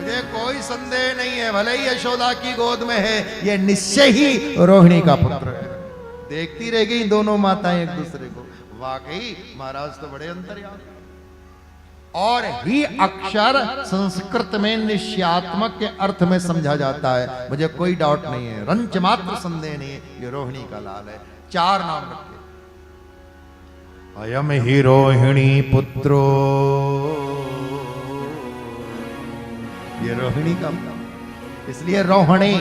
मुझे कोई संदेह नहीं है, भले ही यशोदा की गोद में है, ये निश्चय ही रोहिणी का पुत्र है। देखती रह गई दोनों माताएं एक दूसरे को। वाकई महाराज तो बड़े अंतर्यामी। और ही अक्षर संस्कृत में निश्चयात्मक के अर्थ में समझा जाता है, मुझे कोई डाउट नहीं है, रंच मात्र संदेह नहीं है, ये रोहिणी का लाल है। 4 नाम रखे, अयम ही रोहिणी पुत्रो, ये रोहिणी का, इसलिए रोहिणी।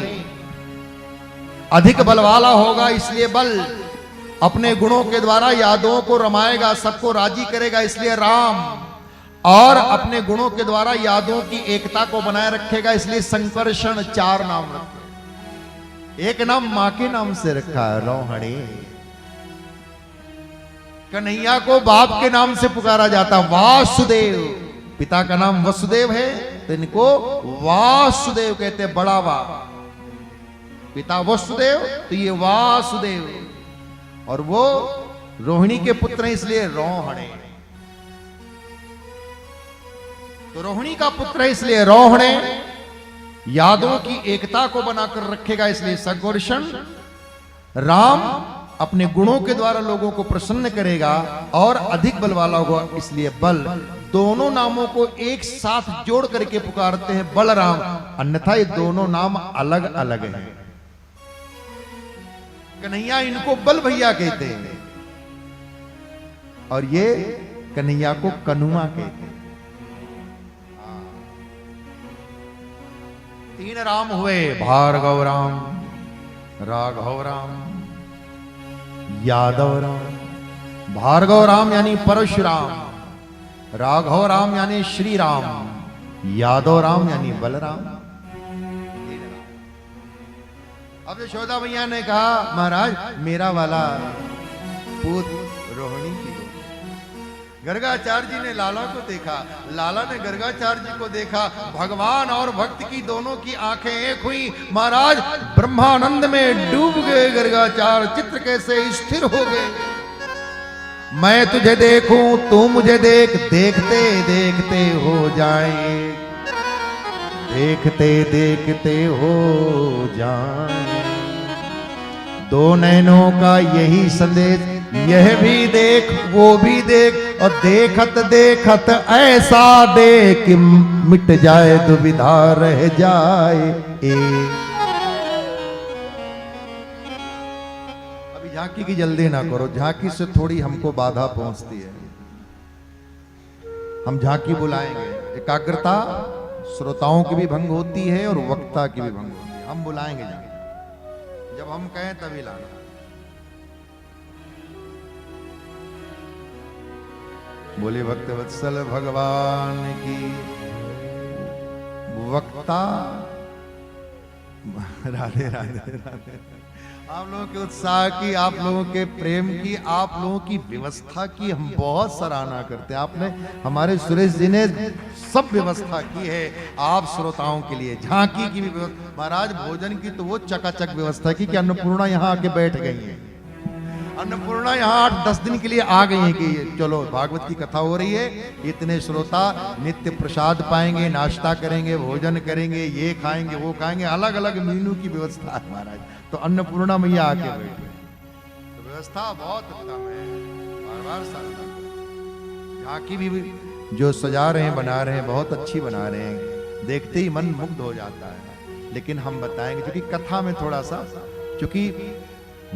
अधिक बल वाला होगा इसलिए बल, अपने गुणों के द्वारा यादवों को रमाएगा, सबको राजी करेगा इसलिए राम, और अपने गुणों के द्वारा यादवों की एकता को बनाए रखेगा इसलिए संकर्षण। 4 नाम रखे। एक नाम मां के नाम से रखा है, रोहिणी। कन्हैया को बाप के नाम से पुकारा जाता, वासुदेव। पिता का नाम वसुदेव है तो इनको वासुदेव कहते, बड़ा वा। पिता वसुदेव तो ये वासुदेव, और वो रोहिणी के पुत्र हैं इसलिए रोहणे। तो रोहिणी का पुत्र है इसलिए रोहणे, यादवों की एकता को बनाकर रखेगा इसलिए संकर्षण। राम अपने गुणों के द्वारा लोगों को प्रसन्न करेगा, और अधिक बल वाला होगा इसलिए बल। दोनों नामों को एक साथ जोड़ करके पुकारते हैं बलराम, अन्यथा ये दोनों नाम अलग अलग हैं। कन्हैया इनको बल भैया कहते हैं, और ये कन्हैया को कनुआ कहते हैं। 3 राम हुए, भार्गव राम, राघव राम, यादव राम। भार्गव राम यानी परशुराम, राघव राम यानी श्री राम, यादव राम यानी बलराम। अब यशोदा मैया ने कहा, महाराज मेरा वाला पूत रोहिणी की हो। गर्गाचार्य जी ने लाला को देखा, लाला ने गर्गाचार्य जी को देखा। भगवान और भक्त की दोनों की आंखें एक हुई। महाराज ब्रह्मानंद में डूब गए गर्गाचार्य, चित्र कैसे स्थिर हो गए। मैं तुझे देखूं तू मुझे देख, देखते देखते हो जाए, देखते देखते हो जाए। 2 नैनों का यही संदेश, यह भी देख वो भी देख, और देखत देखत ऐसा देख कि मिट जाए दुविधा रह जाए। अभी झांकी की जल्दी ना करो, झांकी से थोड़ी हमको बाधा पहुंचती है। हम झांकी बुलाएंगे, एकाग्रता श्रोताओं की भी भंग होती है और वक्ता की भी भंग होती है। हम बुलाएंगे झांकी, जब हम कहें तभी लाना। बोले भक्त वत्सल भगवान की। वक्ता राधे राधे राधे। आप लोगों के उत्साह की, आप लोगों के प्रेम की, आप लोगों की व्यवस्था की हम बहुत सराहना करते हैं। आपने, हमारे सुरेश जी ने सब व्यवस्था की है आप श्रोताओं के लिए। झांकी की भी व्यवस्था, महाराज भोजन की तो वो चकाचक व्यवस्था की कि अन्नपूर्णा यहाँ आके बैठ गई है। अन्नपूर्णा यहाँ 8-10 दिन के लिए आ गई है कि चलो भागवत की कथा हो रही है, इतने श्रोता नित्य प्रसाद पाएंगे, नाश्ता करेंगे, भोजन करेंगे, ये खाएंगे वो खाएंगे, अलग अलग मेनू की व्यवस्था है महाराज। तो अन्नपूर्णा मैया आके बैठे, तो व्यवस्था बहुत उत्तम है। बार बार साधना। झांकी भी जो सजा रहे हैं, बना रहे हैं, बहुत अच्छी बना रहे हैं, देखते ही मन मुग्ध हो जाता है। लेकिन हम बताएंगे, क्योंकि कथा में थोड़ा सा, क्योंकि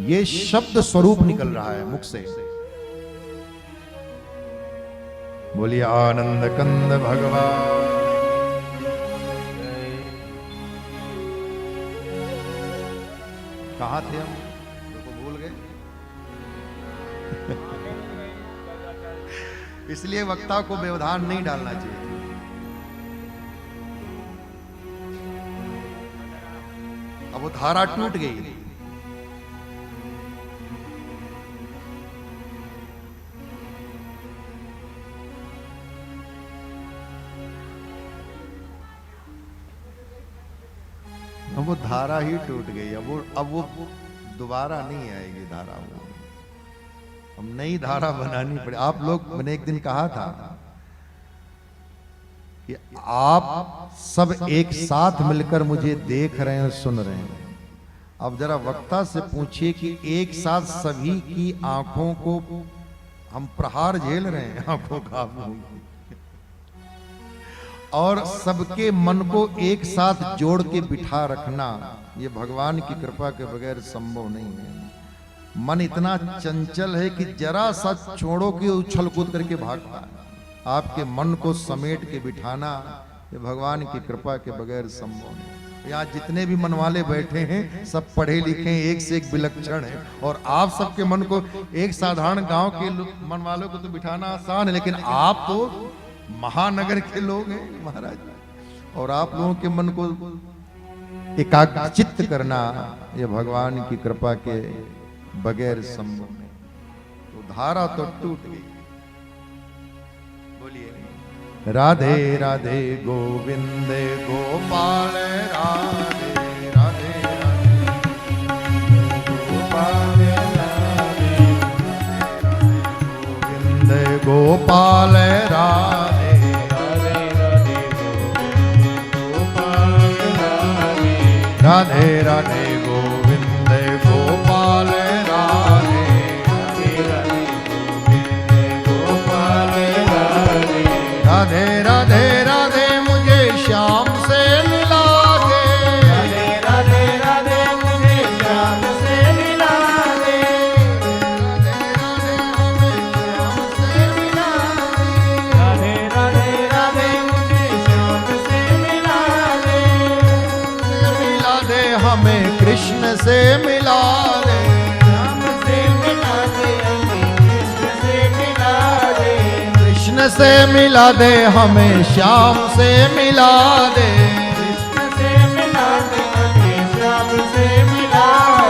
ये शब्द स्वरूप निकल रहा है मुख से। बोलिए आनंद कंद भगवान। कहाँ थे हम, तो भूल गए। इसलिए वक्ता को व्यवधान नहीं डालना चाहिए। अब वो धारा टूट गई। अब वो धारा ही टूट गई। अब वो दोबारा नहीं आएगी धारा। वो हम नई धारा बनानी पड़े। आप लोग, मैंने एक दिन कहा था कि आप सब एक साथ मिलकर मुझे देख रहे हैं, सुन रहे हैं। अब जरा वक्ता से पूछिए कि एक साथ सभी की आंखों को हम प्रहार झेल रहे हैं, आंखों का और सबके मन को एक साथ जोड़ के बिठा रखना, ये भगवान की कृपा के बगैर संभव नहीं है। मन इतना चंचल है कि जरा सा छोड़ो कि उछल कूद करके भागता है। आपके मन को समेट के बिठाना ये भगवान की कृपा के बगैर संभव नहीं। यहाँ जितने भी मन वाले बैठे हैं सब पढ़े लिखे, एक से एक विलक्षण है, और आप सबके मन को, एक साधारण गांव के मन वालों को तो बिठाना आसान है, लेकिन आप तो महानगर के लोग हैं महाराज, और आप लोगों के मन को एकाग्रचित्त करना ये भगवान की कृपा के बगैर संभव नहीं। तो धारा तो टूट गई। बोलिए राधे राधे गोविंद गोपाल, राधे राधे गोपाल, गोविंद गोपाल, राधे राधे राधे गोविंद गोपाल, राधे राधे राधे राधे मुझे श्याम से मिला दे, राधे राधे मुझे श्याम से मिला दे, राधे राधे राधे मुझे श्याम से मिला दे, राधे राधे राधे मुझे श्याम से मिला दे, मिला दे हमें कृष्ण से मिला दे, श्याम से मिला दे, हमें कृष्ण से मिला दे, कृष्ण से मिला दे हमें श्याम से मिला दे, कृष्ण से मिला दे, हमें श्याम से मिला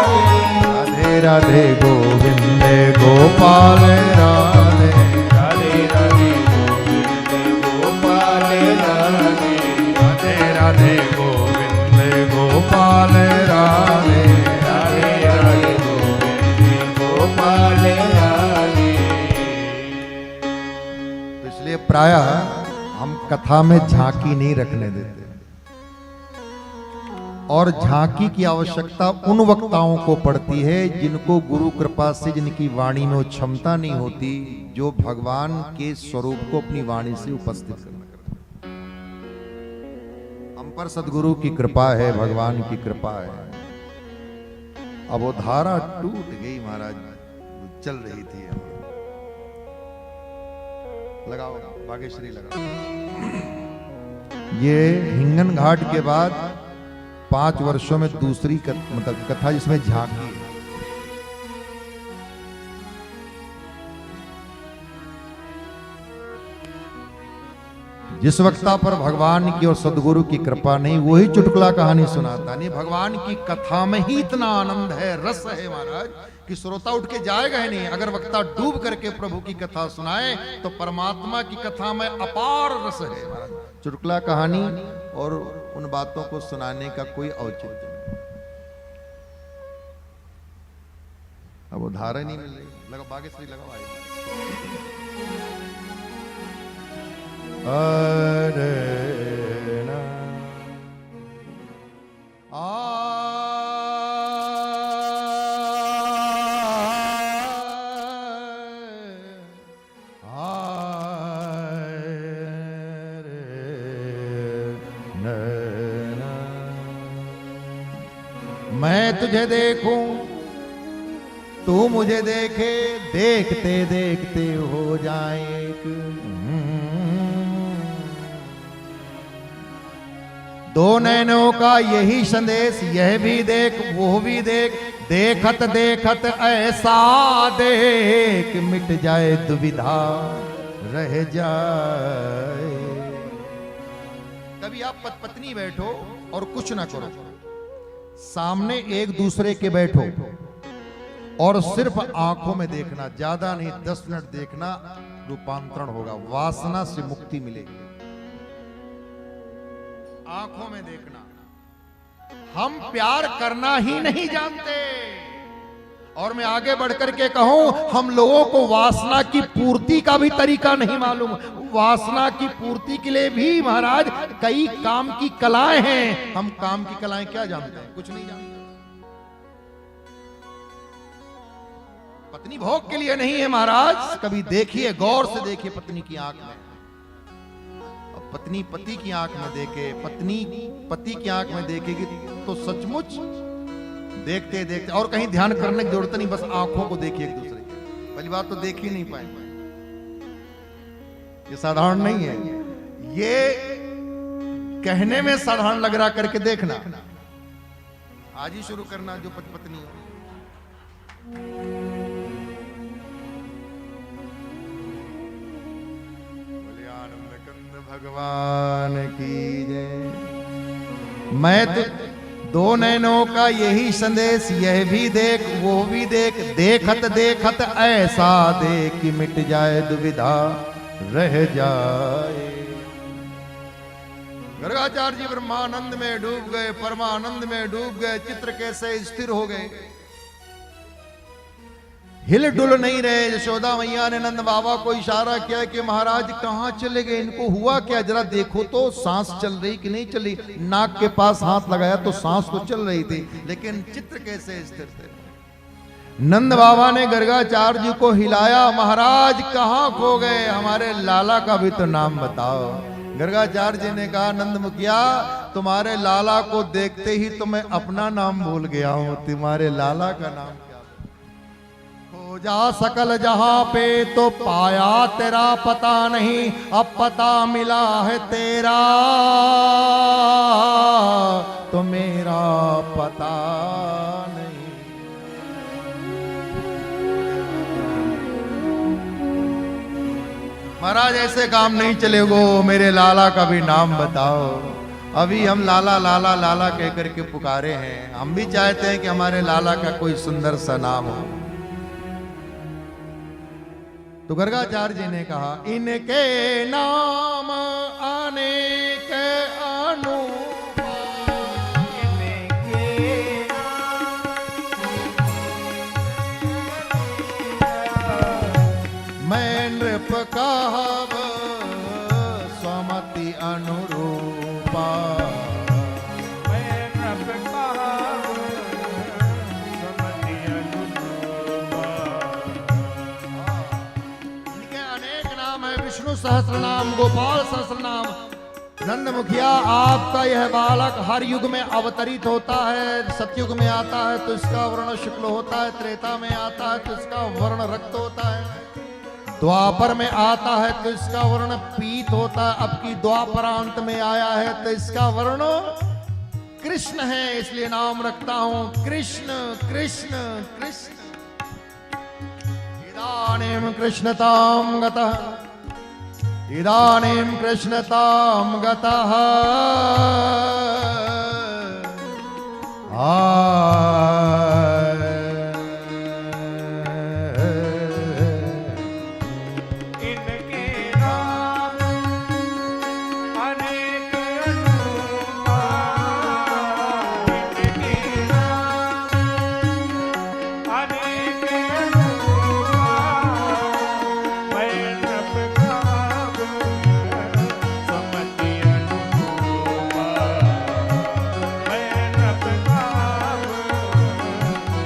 दे, राधे राधे गोविंद गोपाल, राधे राधे राधे गोविंद गोपाल, राधे राधे राधे गोविंद गोपाल, राधे राधे राधे गोविंद गोपाल, राधे। तो इसलिए प्रायः हम कथा में झांकी नहीं रखने देते, और झांकी की आवश्यकता उन वक्ताओं को पड़ती है जिनको गुरु कृपा से, जिनकी वाणी में क्षमता नहीं होती जो भगवान के स्वरूप को अपनी वाणी से उपस्थित करना करते। हम पर सदगुरु की कृपा है, भगवान की कृपा है। अब वो धारा टूट गई महाराज, चल रही थी। लगाओ बागेश्वरी लगाओ। ये हिंगन घाट के बाद 5 वर्षों में दूसरी मतलब कथा जिसमें झांकी है। जिस वक्ता पर भगवान की और सदगुरु की कृपा नहीं, वही चुटकुला कहानी सुनाता नहीं। भगवान की कथा में ही इतना आनंद है, रस है महाराज, कि श्रोता उठ के जाएगा ही नहीं। अगर वक्ता डूब करके प्रभु की कथा सुनाए तो परमात्मा की कथा में अपार रस है महाराज। चुटकुला कहानी और उन बातों को सुनाने का कोई औचित्य नहीं। अब उदाहरण नहीं मिल रही, लगाओ बागेश्वरी लगाओ। अरे ना मैं तुझे देखूं तू मुझे देखे, देखते देखते हो जाए एक। दो नैनों का यही संदेश, यह भी देख वो भी देख, देखत देखत ऐसा देख मिट जाए दुविधा रह जाए। कभी आप पत्नी बैठो और कुछ ना करो, सामने एक दूसरे के बैठो और सिर्फ आंखों में देखना, ज्यादा नहीं 10 मिनट देखना, रूपांतरण होगा, वासना से मुक्ति मिलेगी। आंखों में देखना। हम प्यार करना ही नहीं जानते और मैं आगे बढ़कर के कहूं, हम लोगों को वासना की पूर्ति का भी तरीका नहीं मालूम। वासना की पूर्ति के लिए भी महाराज कई काम की कलाएं हैं। हम काम की कलाएं क्या जानते हैं? कुछ नहीं जानते। पत्नी भोग के लिए नहीं है महाराज। कभी देखिए, गौर से देखिए पत्नी की आंख में। अब पत्नी पति की आंख में देखे, पत्नी पति की आंख में देखेगी तो सचमुच देखते देखते, और कहीं ध्यान करने की जरूरत नहीं, बस आंखों को देखिए एक दूसरे की। पहली बात तो देख ही नहीं पाएंगे, ये साधारण नहीं है। ये कहने में साधारण लग रहा, करके देखना। आज ही शुरू करना जो पत्नी हो। बोले आनंद कंद भगवान की जय। मैं तो दो नैनों का यही संदेश, यह भी देख वो भी देख, देखत देखत ऐसा देख कि मिट जाए दुविधा रह जाए। गर्गाचार्य जी ब्रह्मानंद में डूब गए, परमानंद में डूब गए, चित्र कैसे स्थिर हो गए, हिल डुल नहीं रहे। यशोदा मैया ने नंद बाबा को इशारा किया कि महाराज कहां चले गए, इनको हुआ क्या, जरा देखो तो सांस चल रही कि नहीं चली। नाक के पास हाथ लगाया तो सांस तो चल रही थी, लेकिन चित्र कैसे स्थिर थे। नंद बाबा ने गर्गाचार्य जी को हिलाया, महाराज कहां खो गए, हमारे लाला का भी तो नाम बताओ। गर्गाचार्य जी ने कहा, नंद मुखिया तुम्हारे लाला को देखते ही तो मैं अपना नाम भूल गया हूं, तुम्हारे लाला का नाम जा सकल जहां पे तो पाया तेरा पता नहीं, अब पता मिला है तेरा तो मेरा पता नहीं। महाराज ऐसे काम नहीं चलेगो, मेरे लाला का भी नाम बताओ। अभी हम लाला लाला लाला कह करके पुकारे हैं, हम भी चाहते हैं कि हमारे लाला का कोई सुंदर सा नाम हो। तो गर्गाचार्य जी ने कहा, इनके नाम अनेक अनुपा, मैं नृप कहब स्वमति अनुरूपा। विष्णु सहस्त्र नाम, गोपाल सहस्त्र नाम। नंद मुखिया आपका यह बालक हर युग में अवतरित होता है। सतयुग में आता है तो इसका वर्ण शुक्ल होता है, त्रेता में आता है तो इसका वर्ण रक्त होता है, द्वापर में आता है तो इसका वर्ण पीत होता है, अब की द्वापरांत में आया है तो इसका वर्ण कृष्ण है, इसलिए नाम रखता हूं कृष्ण कृष्ण कृष्ण। इदानीं कृष्णतां गतः, इदानीं कृष्णतां गतः, इनके नाम अनेक अनुपा, इनके नाम अनेक अनुपा, मैं नभ कहब स्वमति अनुरूपा, मैं नभ कहब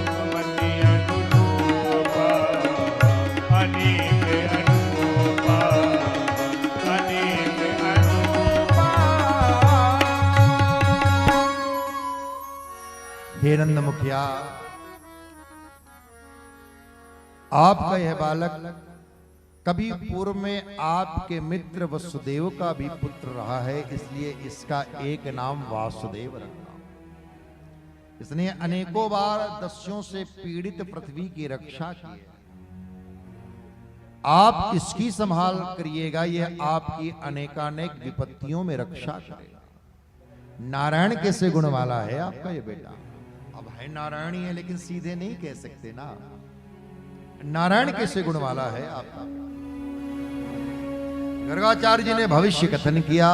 स्वमति अनुरूपा, अनेक अनुपा, अनेक अनुपा। हे नंद मुखिया, आपका यह बालक कभी पूर्व में आपके मित्र वसुदेव का भी पुत्र रहा है, इसलिए इसका एक नाम वासुदेव रखा। इसने अनेकों बार दस्युओं से पीड़ित पृथ्वी की रक्षा की है। आप इसकी संभाल करिएगा, यह आपकी अनेकानेक विपत्तियों में रक्षा करेगा। नारायण कैसे गुण वाला है आपका ये बेटा। अब है नारायण ही है, लेकिन सीधे नहीं कह सकते ना। नारायण कैसे गुण वाला है आपका। गर्गाचार्य जी ने भविष्य कथन किया,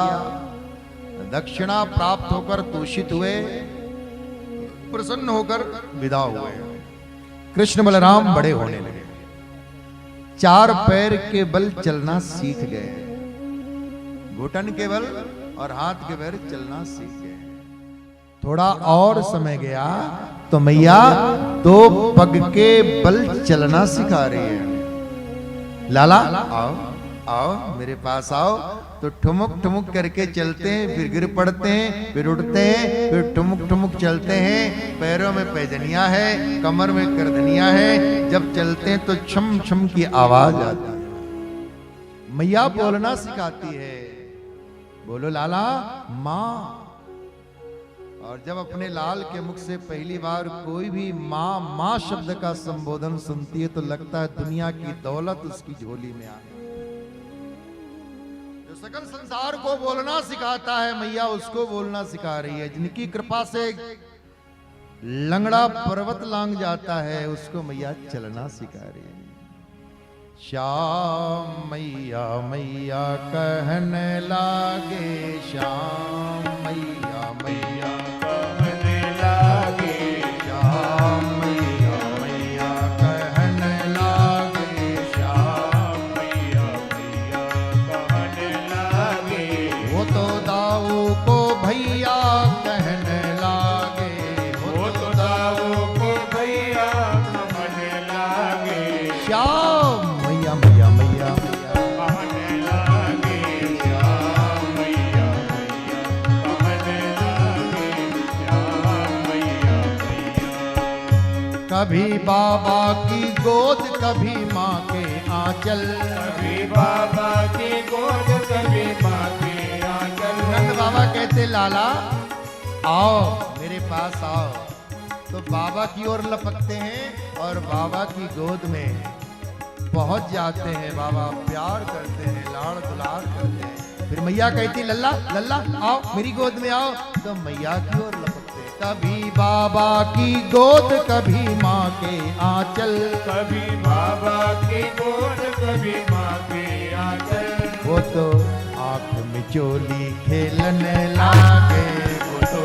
दक्षिणा प्राप्त होकर तोषित हुए, प्रसन्न होकर विदा हुए। कृष्ण बलराम बड़े होने लगे, 4 पैर के बल चलना सीख गए, घुटन के बल और हाथ के बल चलना सीख गए। थोड़ा और समय गया तो मैया 2 पग के बल चलना सिखा रही है। लाला आओ आओ मेरे पास आओ, तो ठुमुक ठुमुक करके चलते हैं, फिर गिर पड़ते हैं, फिर उठते हैं, फिर ठुमुक ठुमुक चलते हैं। पैरों में पैजनिया है, कमर में करदनिया है, जब चलते हैं तो छम छम की आवाज आती है। मैया बोलना सिखाती है, बोलो लाला माँ। और जब अपने लाल के मुख से पहली बार कोई भी माँ माँ शब्द का संबोधन सुनती है तो लगता है दुनिया की दौलत उसकी झोली में आ गई। जो सकल संसार को बोलना सिखाता है मैया उसको बोलना सिखा रही है। जिनकी कृपा से लंगड़ा पर्वत लांग जाता है उसको मैया चलना सिखा रही है। श्याम मैया मैया कहने लागे, श्याम मैया मैया कहने लागे, श्याम मैया मैया कहने लागे, श्याम मैया मैया कहने लागे। वो तो दाऊ को भैया कहने लागे, वो तो दाऊ को भैया कहने लागे। श्याम मैया मैया मैया कहने लागे, श्याम मैया मैया कहने लागे, श्याम मैया मैया। कभी बाबा की गोद कभी माँ के आंचल, कभी बाबा की गोद कभी माँ के आंचल। नंद बाबा कहते लाला आओ मेरे पास आओ, तो बाबा की ओर लपकते हैं और बाबा की गोद में पहुंच जाते हैं। बाबा प्यार करते हैं, लाड़ दुलार करते हैं। फिर मैया कहती लल्ला लल्ला आओ मेरी गोद में आओ, तो मैया की ओर लपकते हैं। कभी बाबा की गोद कभी माँ के आंचल, कभी बाबा की गोद कभी माँ के आंचल। वो तो आंख में चोली खेलने लागे, वो तो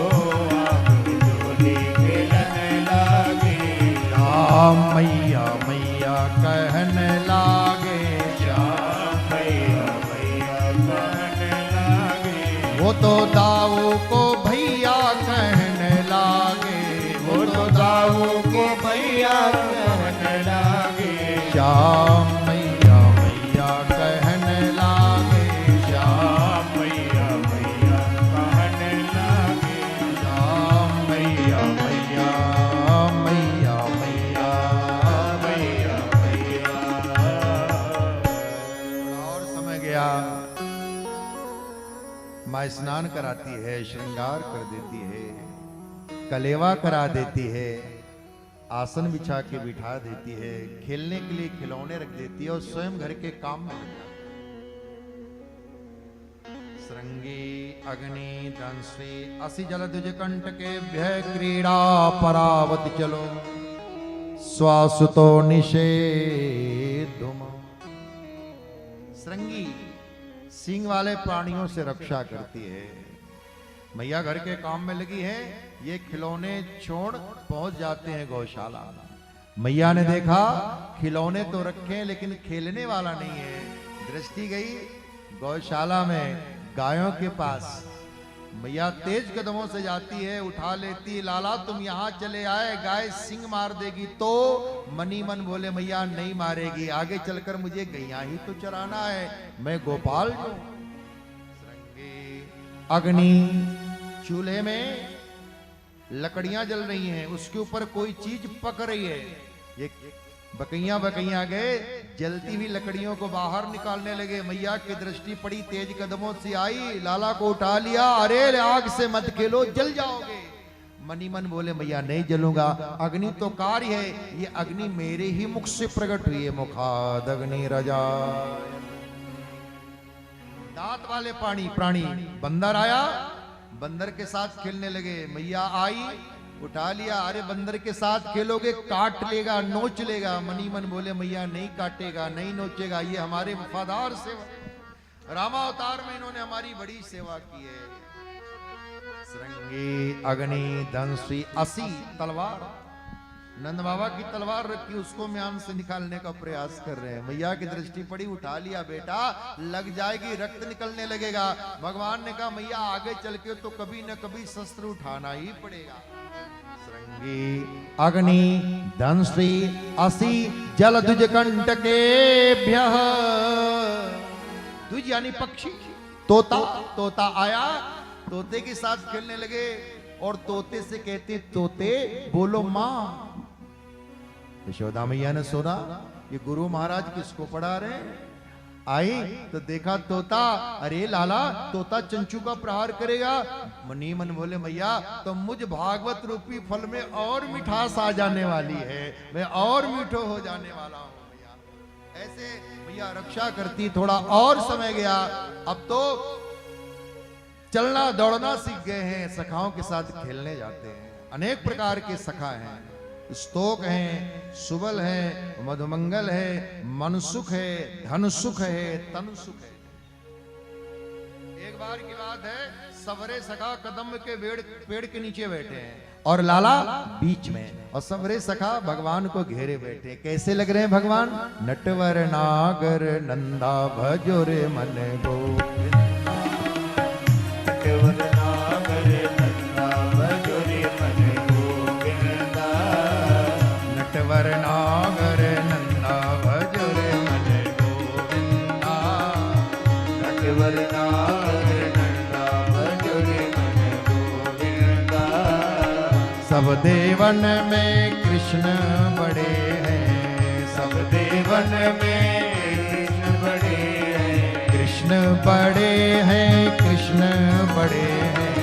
आँख में चोली खेलने लागे, श्याम मैया मैया कहने लागे, श्याम मैया मैया कहने लागे। वो तो दाऊ को भैया कहने लागे, वो तो दाऊ को भैया कहने लागे, श्याम मैया मैया कहने लागे, श्याम श्याम मैया मैया कहने लागे, श्याम मैया मैया मैया मैया मैया मैया। और समय गया, माँ स्नान कराती है, श्रृंगार कर देती है, कलेवा करा देती है, आसन बिछा के बिठा देती है, खेलने के लिए खिलौने रख देती है और स्वयं घर के काम में लग जाती है। श्रृंगी अग्नि दंश्री असि जल द्विज कंठ के भय क्रीड़ा परावत चलो स्वासुतो निषेधुम। श्रृंगी सींग वाले प्राणियों से रक्षा करती है। मैया घर के काम में लगी है, ये खिलौने छोड़ पहुंच जाते हैं गौशाला। मैया ने देखा खिलौने तो रखे हैं लेकिन खेलने वाला नहीं है। दृष्टि गई गौशाला में गायों के पास। मैया तेज कदमों से जाती है, उठा लेती, लाला तुम यहाँ चले आए, गाय सिंग मार देगी तो। मनी मन बोले मैया नहीं मारेगी, आगे चलकर मुझे गैया ही तो चराना है, मैं गोपाल हूं। अग्नि चूल्हे में लकड़ियां जल रही हैं, उसके ऊपर कोई चीज पक रही है। ये बकैया गए, जलती हुई लकड़ियों को बाहर निकालने लगे। मैया की दृष्टि पड़ी, तेज कदमों से आई, लाला को उठा लिया। अरे आग से मत खेलो, जल जाओगे। मनी मन बोले मैया नहीं जलूंगा, अग्नि तो कार्य है, ये अग्नि मेरे ही मुख से प्रकट हुई है। मुखाद अग्नि रजा, दांत वाले प्राणी बंदर आया, बंदर के साथ खेलने लगे। मैया आई, उठा लिया। अरे बंदर के साथ खेलोगे काट लेगा, नोच लेगा। मनी मन बोले मैया नहीं काटेगा, नहीं नोचेगा, ये हमारे वफादार सेवक, रामावतार में इन्होंने हमारी बड़ी सेवा की है। श्रृंगी अग्नि दंशी असी तलवार, नंद बाबा की तलवार रखी, उसको म्यान से निकालने का प्रयास कर रहे हैं। मैया की दृष्टि पड़ी, उठा लिया, बेटा लग जाएगी, रक्त निकलने लगेगा। भगवान ने कहा मैया आगे चल के तो कभी न कभी शस्त्र उठाना ही पड़ेगा। श्रृंगी अग्नि धनश्री असी जल द्विज कंटकेभ्यः, द्विज यानी पक्षी, तोता, तोता आया, तोते के साथ खेलने लगे और तोते से कहते तोते बोलो मां। यशोदा मैया ने सुना ये गुरु महाराज किसको पढ़ा रहे हैं। आई तो देखा तोता, अरे लाला तोता चंचू का प्रहार करेगा। मनी मन बोले मैया तो मुझ भागवत रूपी फल में और मिठास आ जाने वाली है, मैं और मीठो हो जाने वाला हूं मैया। ऐसे मैया रक्षा करती। थोड़ा और समय गया, अब तो चलना दौड़ना सीख गए हैं, सखाओं के साथ खेलने जाते हैं। अनेक प्रकार के सखा हैं, स्तोक हैं, सुबल है, मधुमंगल है, मनसुख है, धन सुख है, तन सुख है। एक बार की बात है, सवरे सखा कदम के पेड़ के नीचे बैठे हैं और लाला बीच में, और सवरे सखा भगवान को घेरे बैठे। कैसे लग रहे हैं भगवान? नटवर नागर नंदा भजो रे मन गोविंद, नटवर नागर नंदा भजो रे मन गोविंदा, नटवर नागर नंदा भजो रे मन गोविंदा। सब देवन में कृष्ण बड़े हैं, सब देवन में कृष्ण बड़े हैं, कृष्ण बड़े हैं, कृष्ण बड़े हैं,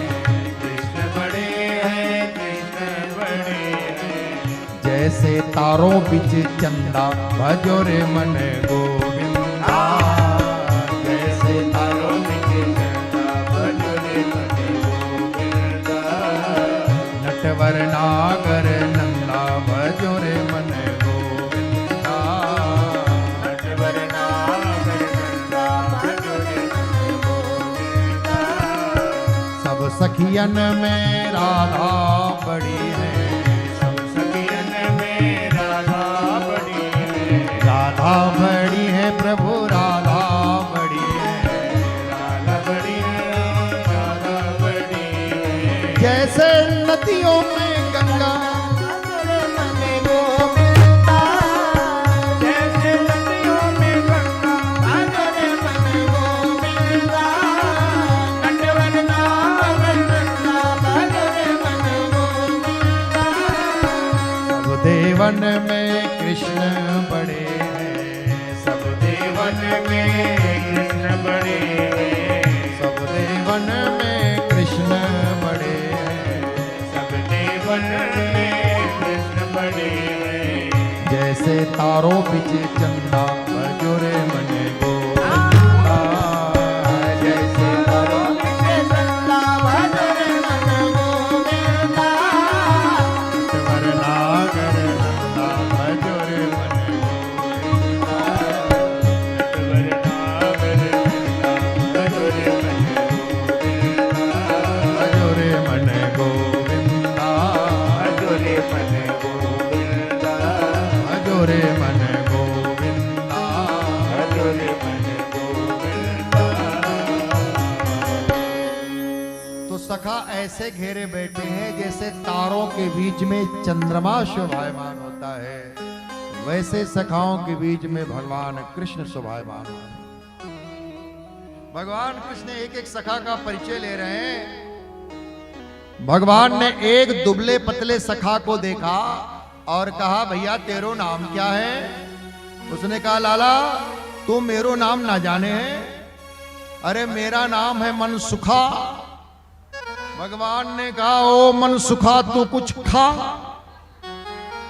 कृष्ण बड़े हैं, कृष्ण बड़े हैं। जैसे तारों बिच चंदा भजो रे मन गोविंदा, जैसे तारों में चंदा भजो रे मन गोविंदा। नटवर नागर नंदा भजो रे मन गोविंदा, नटवर नागर नंदा भजो रे मन गोविंदा। सब सखियन में राधा बड़ी है, सब सखियन में राधा बड़ी है, राधा बड़ी है प्रभु, राधा बड़ी है, राधा बड़ी है, राधा बड़ी है। जैसे नदियों में गंगा, जैसे नदियों में गंगा भजो रे मन गोविंदा। नटवर नागर नंदा भजो रे मन गोविंदा। सब देवन में कृष्ण बड़े हैं, सब देवन में कृष्ण बड़े हैं, सब देवन में कृष्ण बड़े हैं, सब देवन में कृष्ण बड़े हैं। जैसे तारों बिच चंदा भजो रे मन गोविंदा, जैसे तारों में चंदा भजो रे मन गोविंदा। नटवर नागर नंदा भजो रे मन गोविंदा, नटवर नागर नंदा भजो रे मन गोविंदा। भजो रे मन गोविंदा, भजो रे मन गोविंदा। भजो रे मन गोविंदा। भजो रे मन गोविंदा। तो सखा ऐसे घेरे बैठे हैं जैसे तारों के बीच में चंद्रमा शोभायमान होता है, वैसे सखाओं के बीच में भगवान कृष्ण शोभायमान होते हैं। भगवान कृष्ण एक एक सखा का परिचय ले रहे हैं। भगवान ने एक दुबले पतले सखा को देखा और कहा भैया तेरो नाम क्या है? उसने कहा लाला तू मेरो नाम ना जाने है। अरे मेरा नाम है मनसुखा। भगवान ने कहा ओ मनसुखा तू कुछ खा,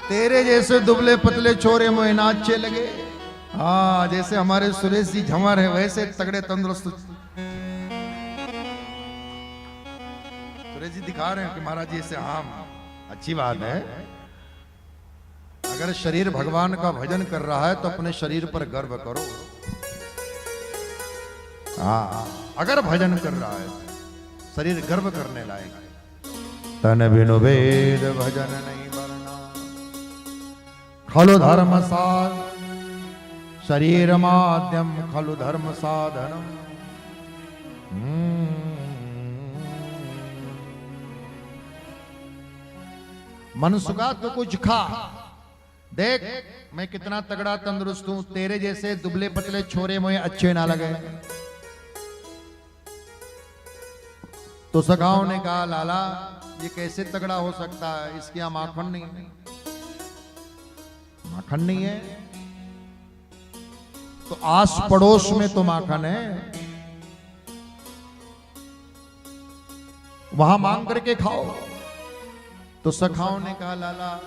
तेरे जैसे दुबले पतले छोरे मुझे ना अच्छे लगे। हाँ जैसे हमारे सुरेश जी झमर है वैसे तगड़े तंदुरुस्त सुरेश जी दिखा रहे हैं कि महाराज जी ऐसे आम अच्छी बात है। अगर शरीर भगवान का भजन कर रहा है तो अपने शरीर पर गर्व करो। हाँ अगर भजन कर रहा है शरीर गर्व करने लायक। तन बिनु वेद भजन नहीं बरना, खलु धर्म साध शरीर माध्यम खलु धर्म साधनम। मनसुखा तो कुछ खा, देख मैं कितना तगड़ा तंदुरुस्त हूं, तेरे जैसे दुबले पतले छोरे मुझे अच्छे ना लगे। तो सखाओं ने कहा लाला ये कैसे तगड़ा हो सकता है, इसके यहां माखन नहीं है। माखन नहीं है तो आस पड़ोस में तो माखन है, वहां मांग करके खाओ। तो सखाओं ने कहा लाला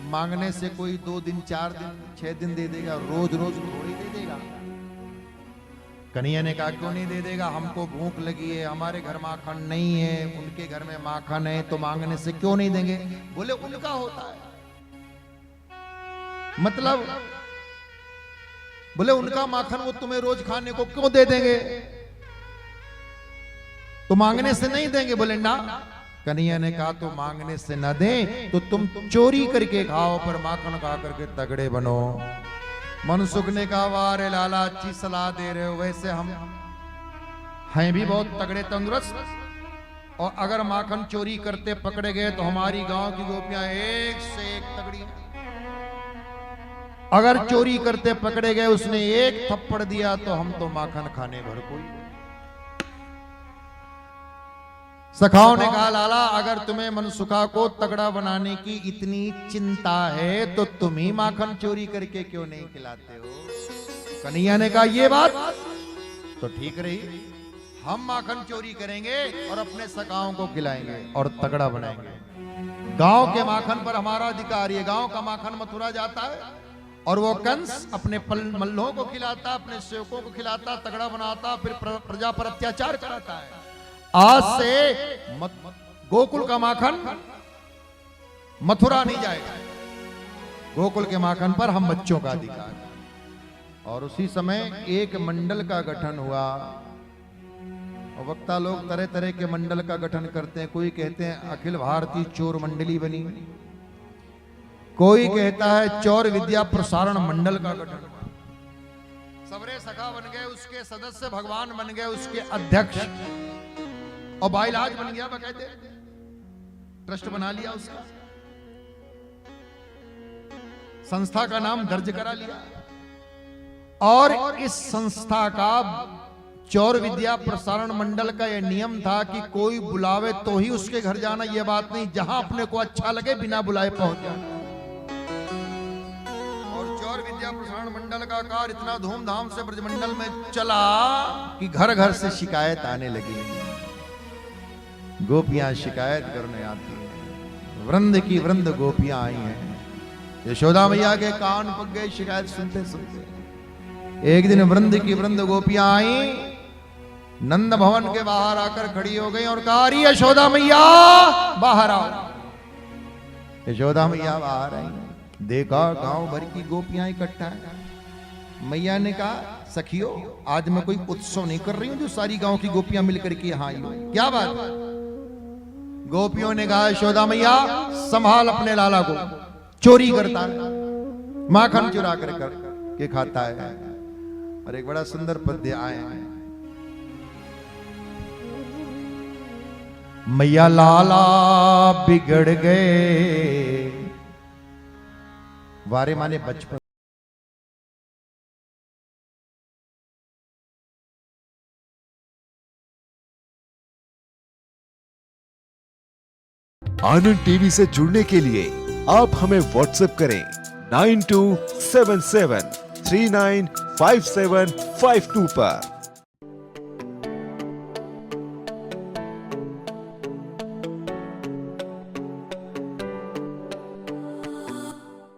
मांगने से कोई 2 दिन 4 दिन 6 दिन दे देगा, रोज रोज थोड़ी दे देगा। कन्हैया ने कहा क्यों नहीं दे देगा, हमको भूख लगी है, हमारे घर माखन नहीं है, उनके घर में माखन है, तो मांगने से क्यों नहीं देंगे। बोले उनका होता है, मतलब बोले उनका माखन वो तुम्हें रोज खाने को क्यों दे देंगे, तो मांगने से नहीं देंगे। बोले ना। कन्हैया ने कहा तो मांगने से न दें तो तुम चोरी करके खाओ, पर माखन खा करके तगड़े बनो। मनसुख ने कहा वाह रे लाला अच्छी सलाह दे रहे हो, वैसे हम हैं भी बहुत तगड़े तंदुरुस्त, और अगर माखन चोरी करते पकड़े गए तो हमारी गांव की गोपियां एक से एक तगड़ी। अगर चोरी करते पकड़े गए उसने एक थप्पड़ दिया तो हम तो माखन खाने भर कोई। सखाओं ने कहा लाला अगर तुम्हें मनसुखा को तगड़ा बनाने की इतनी चिंता है तो तुम ही माखन चोरी करके क्यों नहीं खिलाते हो। कन्हैया ने कहा ये बात तो ठीक रही, हम माखन चोरी करेंगे और अपने सखाओं को खिलाएंगे और तगड़ा बनाएंगे। गांव के माखन पर हमारा अधिकार है, गांव का माखन मथुरा जाता है और वो कंस अपने मल्लों को खिलाता, अपने सेवकों को खिलाता, तगड़ा बनाता, फिर प्रजा पर अत्याचार कराता है। आज से गोकुल का माखन मथुरा नहीं जाएगा, गोकुल के माखन पर हम बच्चों का अधिकार। और उसी समय एक मंडल का गठन हुआ, और वक्ता लोग तरह तरह के मंडल का गठन करते हैं। कोई कहते हैं अखिल भारतीय चोर मंडली बनी, कोई कहता है चौर विद्या प्रसारण मंडल का गठन हुआ। सबरे सखा बन गए, उसके सदस्य भगवान बन गए, उसके अध्यक्ष और बाइलाज बन गया, बकायदे ट्रस्ट बना लिया, उसका संस्था का नाम दर्ज करा लिया। और इस संस्था का चौर विद्या प्रसारण मंडल का यह नियम था कि कोई बुलावे तो ही उसके घर जाना, यह बात नहीं जहां अपने को अच्छा लगे बिना बुलाए पहुंच जाना। और चौर विद्या प्रसारण मंडल का कार्य इतना धूमधाम से ब्रजमंडल में चला कि घर घर से शिकायत आने लगी। गोपियां शिकायत करने आती हैं, वृंद की वृंद गोपियां आई हैं। यशोदा मैया के कान पक गए शिकायत सुनते सुनते। एक दिन वृंद की वृंद गोपियां आई, नंद भवन के बाहर आकर खड़ी हो गई और कहा अरे यशोदा मैया बाहर आओ। यशोदा मैया बाहर आई, देखा गांव भर की गोपियां इकट्ठा है। मैया ने कहा सखियो आज मैं कोई उत्सव नहीं कर रही हूं जो सारी गांव की गोपियां मिलकर के यहाँ आई हो, क्या बात। गोपियों ने कहा यशोदा मैया संभाल अपने लाला को, चोरी करता है, माखन चुरा कर के खाता है। और एक बड़ा सुंदर पद्य आए हैं, मैया लाला बिगड़ गए, वारे माने बचपन। आनंद टीवी से जुड़ने के लिए आप हमें व्हाट्सएप करें 9277395752 पर।